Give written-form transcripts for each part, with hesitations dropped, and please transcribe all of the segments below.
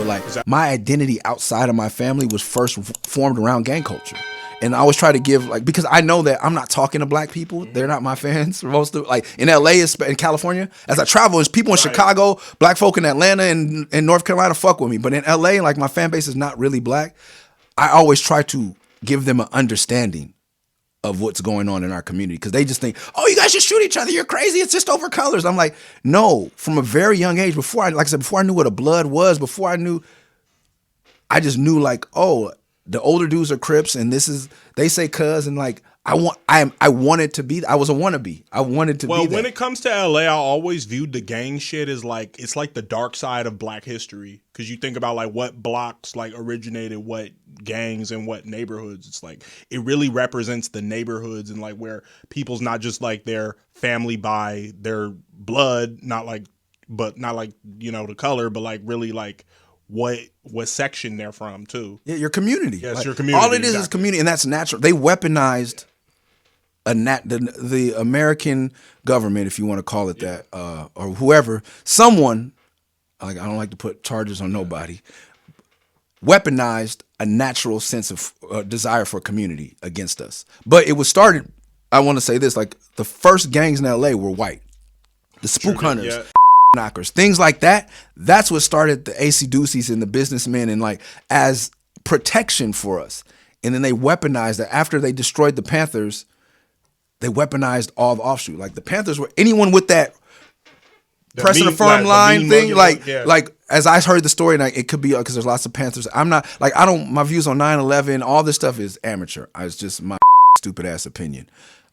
but like my identity outside of my family was first formed around gang culture. And I always try to give, like, because I know that I'm not talking to black people. They're not my fans. Most of, like, in LA, in California, as I travel, there's people in Chicago, black folk in Atlanta and North Carolina fuck with me. But in LA, like, my fan base is not really black. I always try to give them an understanding of what's going on in our community, because they just think, oh, you guys just shoot each other, you're crazy, it's just over colors. I'm like, no, from a very young age, before I knew what a blood was, I just knew, like, oh, the older dudes are Crips, and they say cuz, and like, I wanted to be, I was a wannabe. I wanted to be that. Well, when it comes to LA, I always viewed the gang shit as like, it's like the dark side of black history. Because you think about like what blocks like originated what gangs and what neighborhoods. It's like, it really represents the neighborhoods and like where people's not just like their family by their blood, not like, you know, the color, but like really like what section they're from too. Yeah, your community. Yes, like, your community. All it is community, and that's natural. They weaponized the American government, if you want to call it that, or whoever, someone, like, I don't like to put charges on nobody, weaponized a natural sense of desire for community against us. But it was started, I want to say this, like, the first gangs in LA were white. The spook hunters, knockers, things like that. That's what started the AC Deuces and the businessmen, and like as protection for us. And then they weaponized that. After they destroyed the Panthers, they weaponized all the offshoot. Like the Panthers were anyone with that pressing a firm line thing. Like as I heard the story, and it could be because there's lots of Panthers. I'm not like, my views on 9/11, all this stuff is amateur. It's just my stupid ass opinion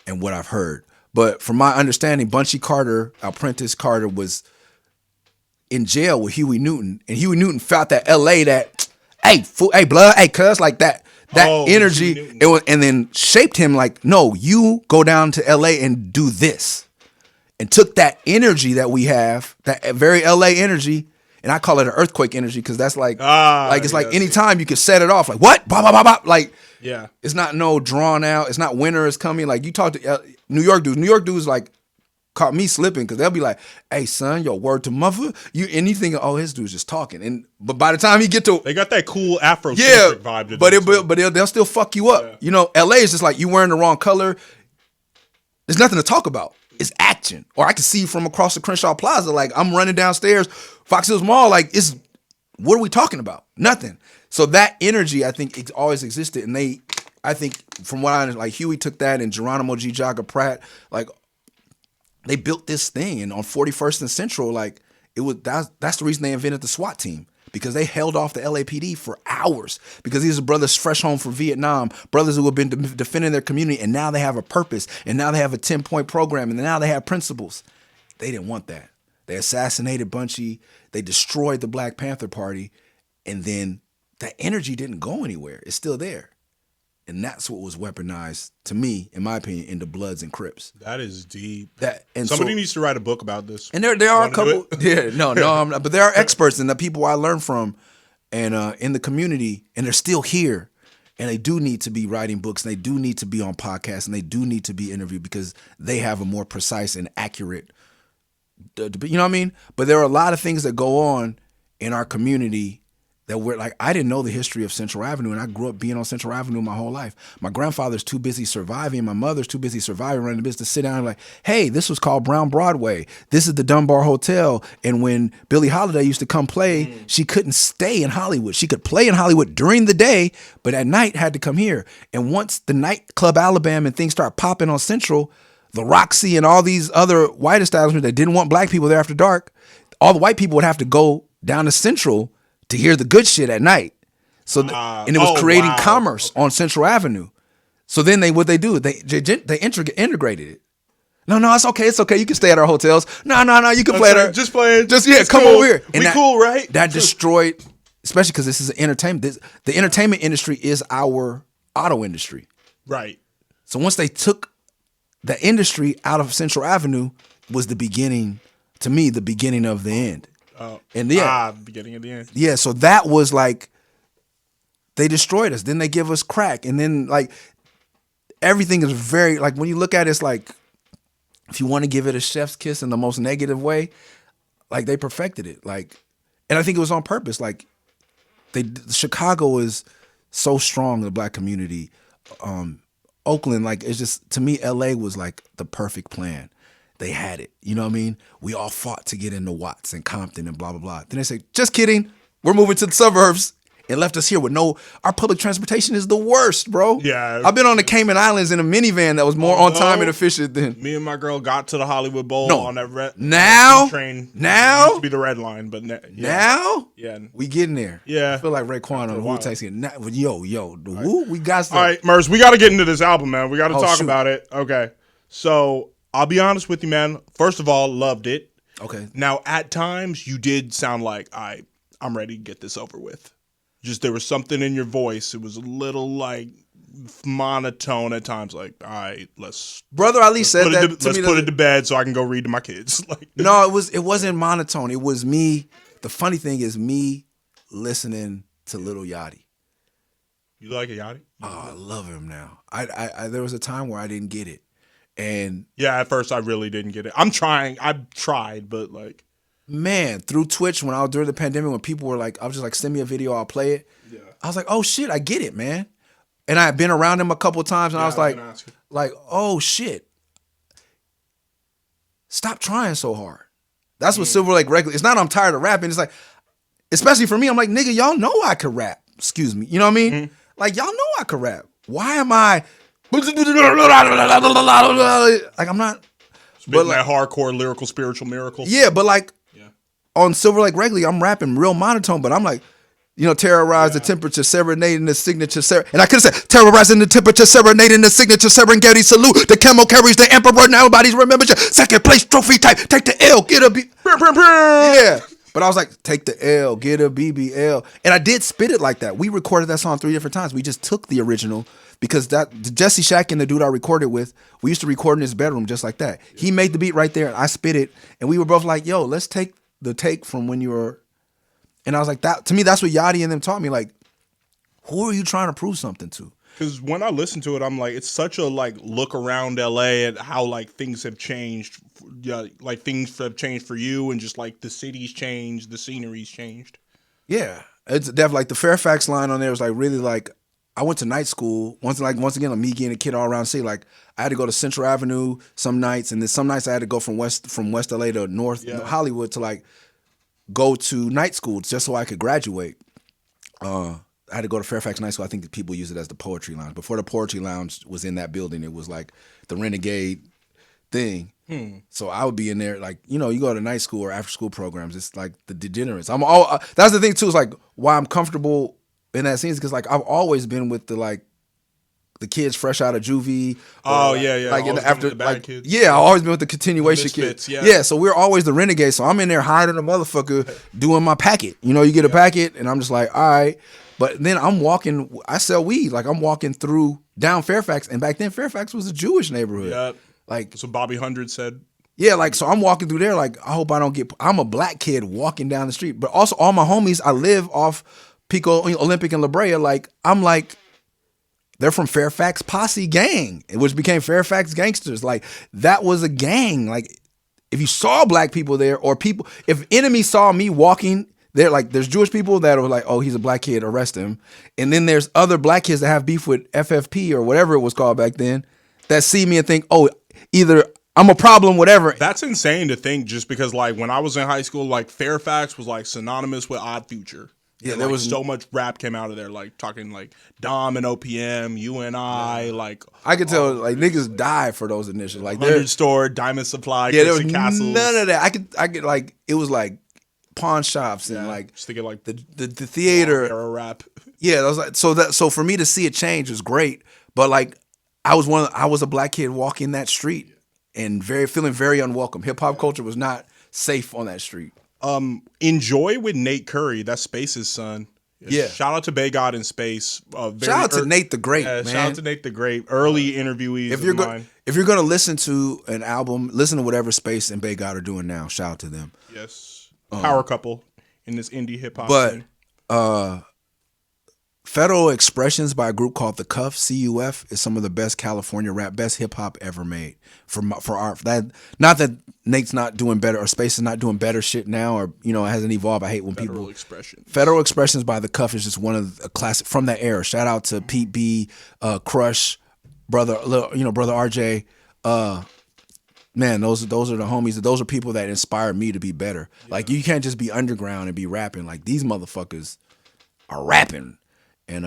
and what I've heard. But from my understanding, Bunchy Carter, Prentice Carter, was in jail with Huey Newton, and Huey Newton felt that LA, that hey blood, hey cuz, like that energy, it was, and then shaped him like, no, you go down to LA and do this, and took that energy that we have, that very LA energy, and I call it an earthquake energy, because that's like it's like anytime you can set it off, like what, bop, bop, bop, bop, like it's not no drawn out, it's not winter is coming. Like you talk to New York dudes like caught me slipping, because they'll be like, hey son, yo, word to mother, you think, oh, his dude's just talking, but by the time he get to, they got that cool Afro-centric vibe to but they'll still fuck you up. You know, LA is just like, you wearing the wrong color, there's nothing to talk about, it's action. Or I can see from across the Crenshaw Plaza, like I'm running downstairs Fox Hills Mall, like what are we talking about? Nothing. So that energy, I think, it always existed, and I think from what I understand, like Huey took that, and Geronimo G. Jaga Pratt, like they built this thing, and on 41st and Central, like that's the reason they invented the SWAT team, because they held off the LAPD for hours, because these are brothers fresh home from Vietnam, brothers who have been defending their community, and now they have a purpose, and now they have a 10-point program, and now they have principles. They didn't want that. They assassinated Bunchy, they destroyed the Black Panther Party, and then that energy didn't go anywhere. It's still there. And that's what was weaponized, to me, in my opinion, into Bloods and Crips. That is deep. Somebody needs to write a book about this. And there are a couple. But there are experts and the people I learn from, and in the community, and they're still here, and they do need to be writing books, and they do need to be on podcasts, and they do need to be interviewed, because they have a more precise and accurate. You know what I mean? But there are a lot of things that go on in our community that we're like, I didn't know the history of Central Avenue, and I grew up being on Central Avenue my whole life. My grandfather's too busy surviving, my mother's too busy surviving, running the business, to sit down and like, hey, this was called Brown Broadway. This is the Dunbar Hotel. And when Billie Holiday used to come play, she couldn't stay in Hollywood. She could play in Hollywood during the day, but at night had to come here. And once the nightclub Alabama and things start popping on Central, the Roxy and all these other white establishments that didn't want black people there after dark, all the white people would have to go down to Central to hear the good shit at night. So, and it was creating commerce on Central Avenue. So then they integrated it. No, it's okay. You can stay at our hotels. No, you can play at our. Just playing. Come over here. And cool, right? That destroyed, especially because this is an entertainment. The entertainment industry is our auto industry. Right. So once they took the industry out of Central Avenue, was the beginning, to me, the beginning of the end. Beginning of the end. Yeah, so that was like, they destroyed us. Then they give us crack. And then like, everything is very, like when you look at it, it's like, if you want to give it a chef's kiss in the most negative way, like they perfected it. Like, and I think it was on purpose. Like, Chicago is so strong, the black community. Oakland, like, it's just, to me, LA was like the perfect plan. They had it. You know what I mean? We all fought to get into Watts and Compton and blah, blah, blah. Then they say, just kidding. We're moving to the suburbs, and left us here with our public transportation is the worst, bro. Yeah. I've been on the Cayman Islands in a minivan that was more on time and efficient than. Me and my girl got to the Hollywood Bowl on that now train. Now? It used to be the red line, but now? Yeah. We getting there. Yeah. I feel like Raekwon on the Wu-Tang Skin. Yo, the Wu, we got some. All right, Murs, we got to get into this album, man. We got to talk shoot. about it. Okay. So, I'll be honest with you, man. First of all, loved it. Okay. Now, at times, you did sound like, I'm ready to get this over with. Just there was something in your voice. It was a little like monotone at times. Like, all right, Brother Ali said that. Let's put it to bed so I can go read to my kids. Like, no, it wasn't monotone. It was me. The funny thing is me listening to Lil Yachty. You like a Yachty? Oh, I love him now. I there was a time where I didn't get it, and yeah, at first I really didn't get it. I'm trying. I've tried, but like. Man, through Twitch, when I was during the pandemic, when people were like, I was just like, send me a video, I'll play it. Yeah. I was like, oh shit, I get it, man. And I had been around him a couple of times, and I was like, oh shit. Stop trying so hard. That's what Silverlake regularly. It's not I'm tired of rapping. It's like, especially for me, I'm like, nigga, y'all know I could rap. Excuse me. You know what I mean? Mm-hmm. Like, y'all know I could rap. Why am I like, I'm not. But like, that hardcore lyrical spiritual miracles. Yeah, but like on Silverlake regularly, I'm rapping real monotone, but I'm like, terrorize the temperature, serenading the signature, and I could have said, terrorizing the temperature, serenading the signature, Serengeti salute. The camel carries the emperor. Now nobody's remembered you. Second place trophy type. Take the L, get a B. Yeah. But I was like, take the L, get a BBL. And I did spit it like that. We recorded that song 3 different times. We just took the original because Jesse Shack and the dude I recorded with, we used to record in his bedroom just like that. He made the beat right there. I spit it. And we were both like, yo, let's take the take from when you were. And I was like, that to me, that's what Yachty and them taught me. Like, who are you trying to prove something to? Because when I listen to it, I'm like, it's such a like look around LA at how like things have changed. Yeah, like things have changed for you, and just like the city's changed, the scenery's changed. Yeah, it's definitely like the Fairfax line on there was like really like. I went to night school once again, like me getting a kid all around the city. Like I had to go to Central Avenue some nights, and then some nights I had to go from West LA to North Hollywood to like go to night school just so I could graduate. I had to go to Fairfax Night School. I think that people use it as the Poetry Lounge. Before the Poetry Lounge was in that building, it was like the Renegade thing. So I would be in there, like, you go to night school or after school programs. It's like the degenerates. That's the thing too. Is like why I'm comfortable in that scene is because like I've always been with the kids fresh out of juvie. Like after the bad kids. Yeah, I've always been with the continuation kids. Yeah, so we're always the renegades. So I'm in there hiding a motherfucker doing my packet. You get a packet, and I'm just like, all right. But then I'm walking. I sell weed. Like I'm walking through down Fairfax, and back then Fairfax was a Jewish neighborhood. Yeah. Like so, Bobby 100 said. Yeah, like so I'm walking through there. Like I hope I don't get. I'm a black kid walking down the street, but also all my homies. I live off Pico Olympic and La Brea. Like I'm like. They're from Fairfax Posse Gang, which became Fairfax Gangsters. Like that was a gang. Like if you saw black people there, or people, if enemies saw me walking there, like there's Jewish people that are like, oh, he's a black kid, arrest him. And then there's other black kids that have beef with FFP or whatever it was called back then, that see me and think, oh, either I'm a problem, whatever. That's insane to think, just because like when I was in high school, like Fairfax was like synonymous with Odd Future. Yeah, there was so much rap came out of there, like talking like Dom and OPM, UNI, like I could tell like niggas died for those initials, like 100 Store, Diamond Supply, yeah, there was Castles. None of that. I could like it was like pawn shops and like just thinking like the theater era rap. Yeah, that was like so for me to see it change was great, but like I was a black kid walking that street and feeling very unwelcome. Hip hop culture was not safe on that street. Enjoy with Nate Curry. That's Space's son. Yeah. Shout out to Bay God in Space. Shout out to Nate the Great, man. Shout out to Nate the Great. Early interviewees if you're going to listen to an album, listen to whatever Space and Bay God are doing now. Shout out to them. Yes. Power couple in this indie hip hop But scene. Federal Expressions by a group called the Cuff, CUF, is some of the best California rap, best hip hop ever made. For our that, not that Nate's not doing better or Space is not doing better shit now, or it hasn't evolved. I hate when Federal people. Expressions. Federal Expressions by the Cuff is just one of the classic from that era. Shout out to Pete B, Crush, brother RJ. Man, those are the homies. Those are people that inspired me to be better. Yeah. Like, you can't just be underground and be rapping. Like, these motherfuckers are rapping. And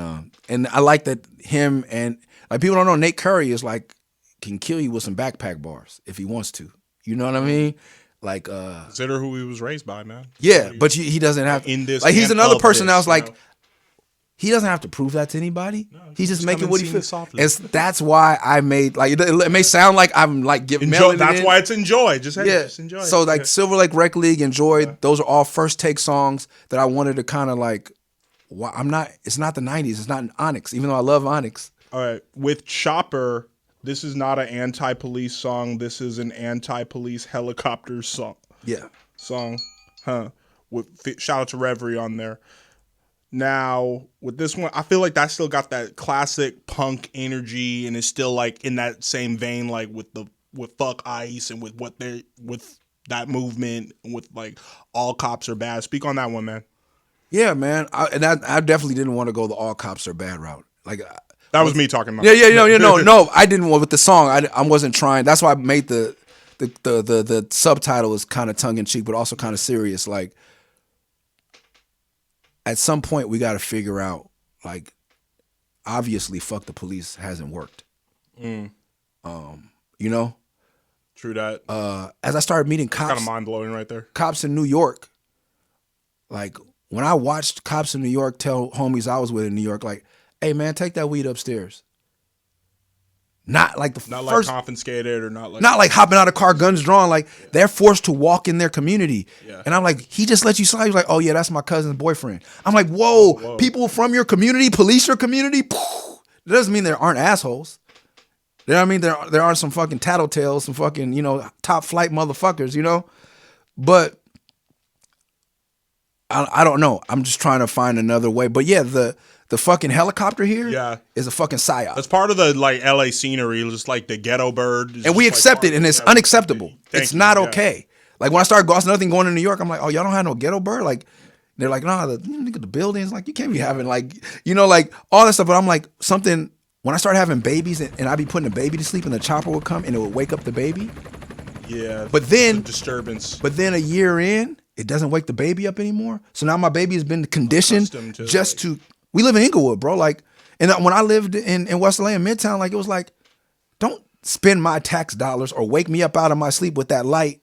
I like that him and, like, people don't know, Nate Curry is like, can kill you with some backpack bars if he wants to. You know what I mean? Like, consider who he was raised by, man. Yeah, but he doesn't have to. In this, like, he's another person that was like, know? He doesn't have to prove that to anybody. No, he's just making what he feels. And that's why I made, like, it may sound like I'm like giving enjoy. That's why it's Enjoy. Just enjoy. So like Silverlake Rec League, Enjoy. Those are all first take songs that I wanted to kind of like. It's not the 90s. It's not Onyx, even though I love Onyx. All right, with Chopper, this is not an anti-police song. This is an anti-police helicopter song. Yeah. With shout out to Reverie on there. Now, with this one, I feel like that still got that classic punk energy, and it's still like in that same vein, like with Fuck Ice and with that movement, and with like All Cops Are Bad. Speak on that one, man. Yeah, man. I definitely didn't want to go the All Cops Are Bad route. Like, that was me talking about. No. I didn't want with the song. I wasn't trying. That's why I made the subtitle is kind of tongue in cheek, but also kind of serious. Like, at some point, we got to figure out, like, obviously, fuck the police hasn't worked. Mm. True that. As I started meeting cops, kind of mind blowing right there. Cops in New York, like, when I watched cops in New York tell homies I was with in New York, like, hey man, take that weed upstairs. Not like like confiscated or not like hopping out of car, guns drawn. Like, they're forced to walk in their community. Yeah. And I'm like, he just let you slide. He's like, oh yeah, that's my cousin's boyfriend. I'm like, whoa. People from your community police your community. It doesn't mean there aren't assholes. You know what I mean? There are some fucking tattletales, some fucking, top flight motherfuckers, But I don't know. I'm just trying to find another way. But yeah, the fucking helicopter here is a fucking psyop. That's part of the like LA scenery, just like the ghetto bird. And we accept it, and it's unacceptable. It's not okay. Like, when I started going, another thing going to New York, I'm like, oh, y'all don't have no ghetto bird? Like, they're like, nah, the buildings, like, you can't be having like, like all that stuff. But I'm like, something, when I started having babies and I'd be putting a baby to sleep and the chopper would come and it would wake up the baby. Yeah. But then disturbance. But then a year in, it doesn't wake the baby up anymore. So now my baby has been conditioned to. We live in Inglewood, bro. Like, and when I lived in West LA in Midtown, like, it was like, don't spend my tax dollars or wake me up out of my sleep with that light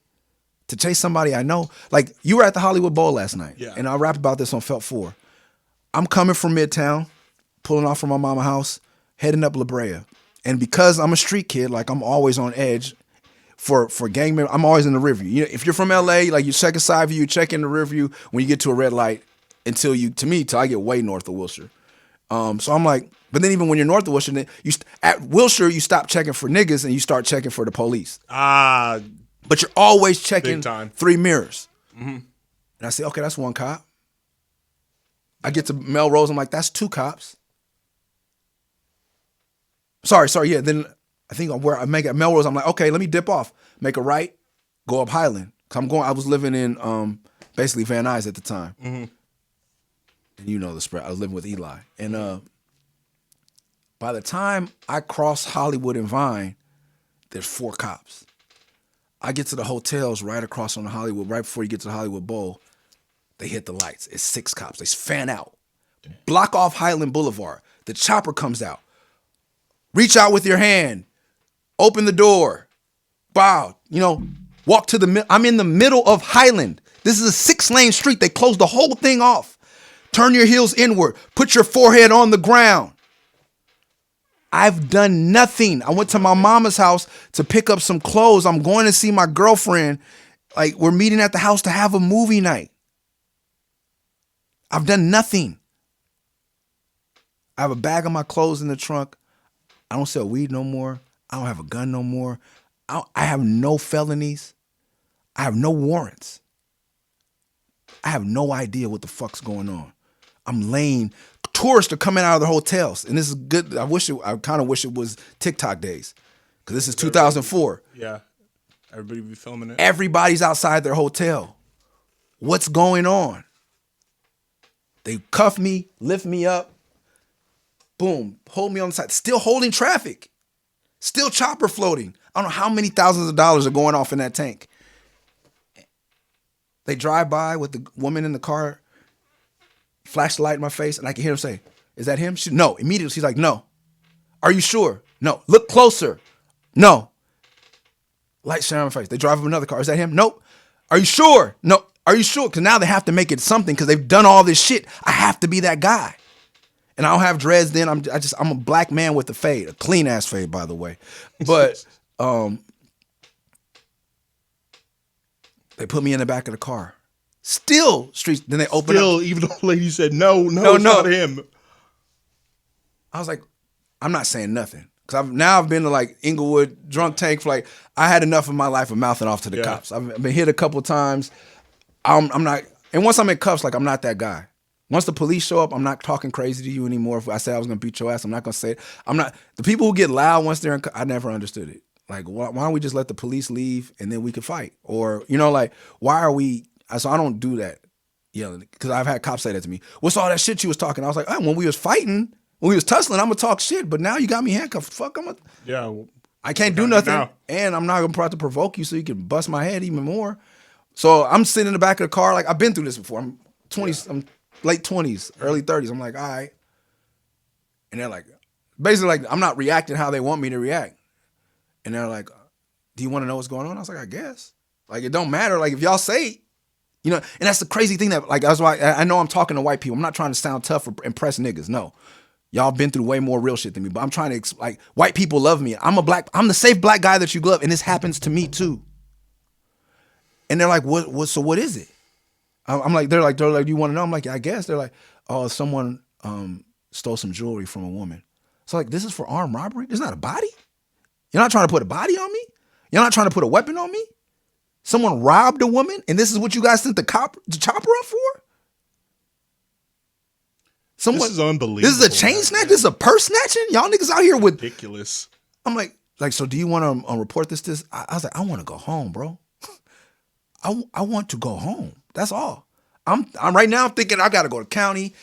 to chase somebody I know. Like, you were at the Hollywood Bowl last night, and I rapped about this on Felt 4. I'm coming from Midtown, pulling off from my mama's house, heading up La Brea, and because I'm a street kid, like, I'm always on edge. For gang members, I'm always in the rear view. If you're from LA, like, you check a side view, you check in the rear view when you get to a red light till I get way north of Wilshire. So I'm like, but then even when you're north of Wilshire, then at Wilshire, you stop checking for niggas and you start checking for the police. But you're always checking 3 mirrors. Mm-hmm. And I say, okay, that's 1 cop. I get to Melrose, I'm like, that's 2 cops. Sorry, yeah. Then I think where I make at Melrose, I'm like, okay, let me dip off, make a right, go up Highland. I was living in basically Van Nuys at the time. Mm-hmm. And you know the spread. I was living with Eli. And by the time I cross Hollywood and Vine, there's 4 cops. I get to the hotels right across on the Hollywood, right before you get to the Hollywood Bowl, they hit the lights. It's 6 cops. They fan out. Block off Highland Boulevard. The chopper comes out. Reach out with your hand. Open the door. Bow. Walk to the I'm in the middle of Highland. This is a 6-lane street. They closed the whole thing off. Turn your heels inward. Put your forehead on the ground. I've done nothing. I went to my mama's house to pick up some clothes. I'm going to see my girlfriend. Like, we're meeting at the house to have a movie night. I've done nothing. I have a bag of my clothes in the trunk. I don't sell weed no more. I don't have a gun no more. I have no felonies. I have no warrants. I have no idea what the fuck's going on. I'm laying tourists are coming out of their hotels, and this is good. I kind of wish it was TikTok days, because this is 2004. Yeah, everybody be filming it. Everybody's outside their hotel. What's going on? They cuff me, lift me up, boom, hold me on the side, still holding traffic, still chopper floating. I don't know how many thousands of dollars are going off in that tank. They drive by with the woman in the car, flash the light in my face, and I can hear them say, "Is that him?" No. Immediately, she's like, "No." "Are you sure?" "No." "Look closer." "No." Light shine on my face. They drive up another car. "Is that him?" "Nope." "Are you sure?" "No." "Are you sure?" Because now they have to make it something, because they've done all this shit. I have to be that guy. And I don't have dreads then. I'm a black man with a fade, a clean ass fade, by the way. But they put me in the back of the car. Still streets. Then they open up. Even though the lady said no, it's not him. I was like, I'm not saying nothing. Because I've been to like Inglewood drunk tank for like, I had enough of my life of mouthing off to the cops. I've been hit a couple times. I'm not, and once I'm in cuffs, like I'm not that guy. Once the police show up, I'm not talking crazy to you anymore. If I said I was gonna beat your ass, I'm not gonna say it. I'm not, the people who get loud once they're in, I never understood it. Like, why don't we just let the police leave and then we can fight? Or, like, why are we, so I don't do that yelling. Because I've had cops say that to me. "What's all that shit you was talking?" I was like, when we was fighting, when we was tussling, I'm gonna talk shit, but now you got me handcuffed. Fuck, I can't do nothing. Now. And I'm not gonna try to provoke you so you can bust my head even more. So I'm sitting in the back of the car, like I've been through this before. I'm 20s, I'm late 20s, early 30s. I'm like, all right. And they're like, basically like, I'm not reacting how they want me to react. And they're like, "Do you want to know what's going on?" I was like, "I guess." Like, it don't matter. Like, if y'all say, and that's the crazy thing that, like, that's why I know I'm talking to white people. I'm not trying to sound tough or impress niggas. No. Y'all been through way more real shit than me, but I'm trying to, like, white people love me. I'm the safe black guy that you love, and this happens to me too. And they're like, so what is it? I'm like, they're like, "Do you want to know?" I'm like, "I guess." They're like, "Oh, someone stole some jewelry from a woman." So, like, this is for armed robbery? There's not a body? You're not trying to put a body on me? You're not trying to put a weapon on me? Someone robbed a woman, and this is what you guys sent the chopper up for? This is unbelievable. This is a chain snatch? This is a purse snatching? Y'all niggas out here with... Ridiculous. I'm like, so do you want to report this? I was like, I want to go home, bro. I want to go home. That's all. I'm right now thinking I got to go to county.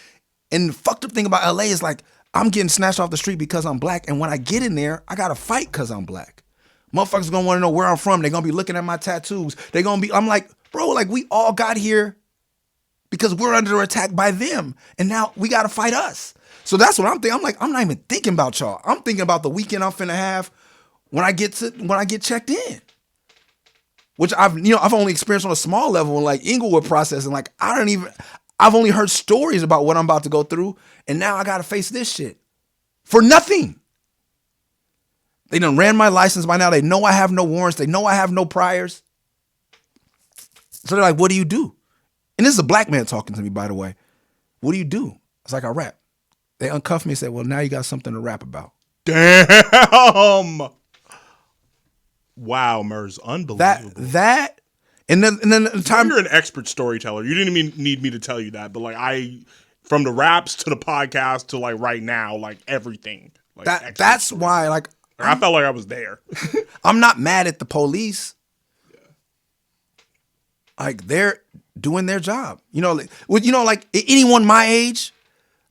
And the fucked up thing about LA is like, I'm getting snatched off the street because I'm black. And when I get in there, I got to fight because I'm black. Motherfuckers going to want to know where I'm from. They're going to be looking at my tattoos. I'm like, bro, like, we all got here because we're under attack by them. And now we got to fight us. So that's what I'm thinking. I'm like, I'm not even thinking about y'all. I'm thinking about the weekend I'm finna have when I get checked in. Which I've only experienced on a small level in like Inglewood processing. Like, I've only heard stories about what I'm about to go through. And now I got to face this shit for nothing. They done ran my license by now. They know I have no warrants. They know I have no priors. So they're like, "What do you do?" And this is a black man talking to me, by the way. "What do you do?" I was like, "I rap." They uncuffed me and said, "Well, now you got something to rap about." Damn. Wow, Murs, unbelievable. That, and then the time you're an expert storyteller. You didn't even need me to tell you that, but like from the raps to the podcast to like right now, like everything. Like that's why, like, I felt like I was there. I'm not mad at the police. Yeah. Like, they're doing their job. Like anyone my age,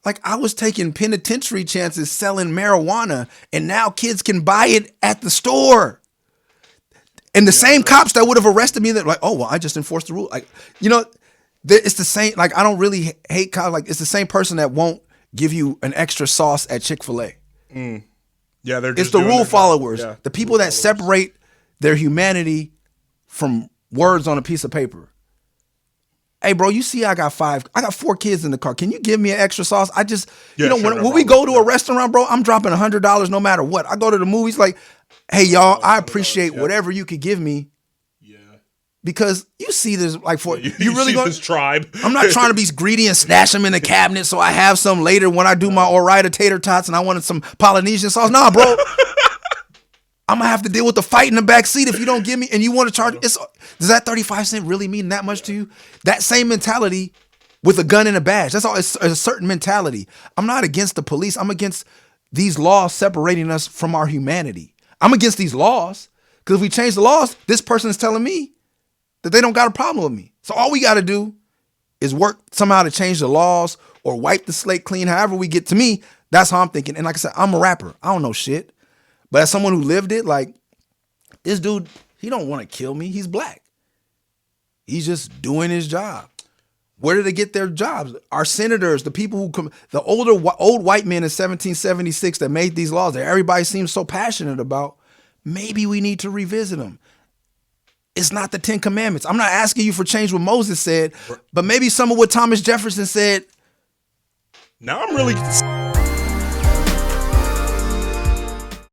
like, I was taking penitentiary chances selling marijuana, and now kids can buy it at the store. And the same cops that would have arrested me, that like, "Oh, well, I just enforced the rule." Like, it's the same. Like, I don't really hate cops. Like, it's the same person that won't give you an extra sauce at Chick-fil-A. Mm. Yeah, it's the rule followers, the people that separate their humanity from words on a piece of paper. "Hey, bro, you see I got 4 kids in the car. Can you give me an extra sauce?" I just, when we go to a restaurant, bro, I'm dropping $100 no matter what. I go to the movies like, "Hey, y'all, I appreciate whatever you could give me." Yeah. Because you see this, like, you really going this tribe. I'm not trying to be greedy and snatch them in the cabinet so I have some later when I do my Ore-Ida tater tots and I wanted some Polynesian sauce. Nah, bro. I'm going to have to deal with the fight in the back seat if you don't give me, and you want to charge. Does that 35 cents really mean that much to you? That same mentality with a gun and a badge. That's all. It's a certain mentality. I'm not against the police. I'm against these laws separating us from our humanity. I'm against these laws because if we change the laws, this person is telling me that they don't got a problem with me. So all we got to do is work somehow to change the laws or wipe the slate clean. However we get to me, that's how I'm thinking. And like I said, I'm a rapper. I don't know shit. But as someone who lived it, like this dude, he don't want to kill me. He's black. He's just doing his job. Where did they get their jobs? Our senators, the people who come, the old white men in 1776 that made these laws that everybody seems so passionate about. Maybe we need to revisit them. It's not the 10 Commandments. I'm not asking you for change what Moses said, but maybe some of what Thomas Jefferson said. Now I'm really